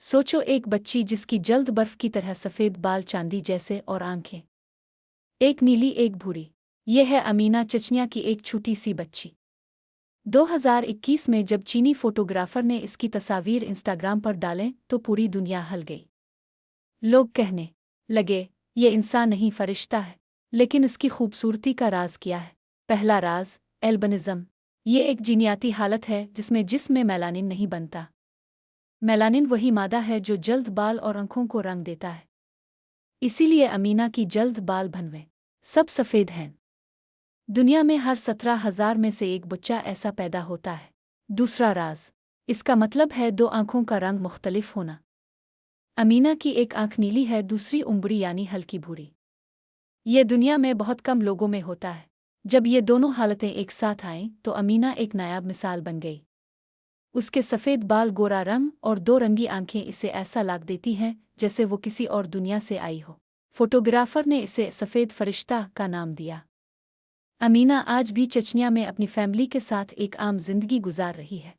सोचो एक बच्ची जिसकी जल्द बर्फ की तरह सफ़ेद बाल चांदी जैसे और आंखें एक नीली एक भूरी। ये है अमीना चचनिया की एक छोटी सी बच्ची। 2021 में जब चीनी फोटोग्राफर ने इसकी तस्वीर इंस्टाग्राम पर डालें तो पूरी दुनिया हिल गई। लोग कहने लगे ये इंसान नहीं फरिश्ता है। लेकिन इसकी खूबसूरती का राज क्या है? पहला राज एल्बिनिज़म। ये एक जीनियाती हालत है जिसमें जिस्म में मेलानिन नहीं बनता। मेलानिन वही मादा है जो जल्द बाल और आंखों को रंग देता है। इसीलिए अमीना की जल्द बाल भनवे सब सफ़ेद हैं। दुनिया में हर 17,000 में से एक बच्चा ऐसा पैदा होता है। दूसरा राज इसका मतलब है दो आंखों का रंग मुख्तलिफ होना। अमीना की एक आंख नीली है, दूसरी उम्बरी यानी हल्की भूरी। ये दुनिया में बहुत कम लोगों में होता है। जब ये दोनों हालतें एक साथ आईं तो अमीना एक नायाब मिसाल बन गई। उसके सफ़ेद बाल, गोरा रंग और दो रंगी आंखें इसे ऐसा लाग देती हैं जैसे वो किसी और दुनिया से आई हो। फोटोग्राफर ने इसे सफ़ेद फरिश्ता का नाम दिया। अमीना आज भी चचनिया में अपनी फैमिली के साथ एक आम जिंदगी गुजार रही है।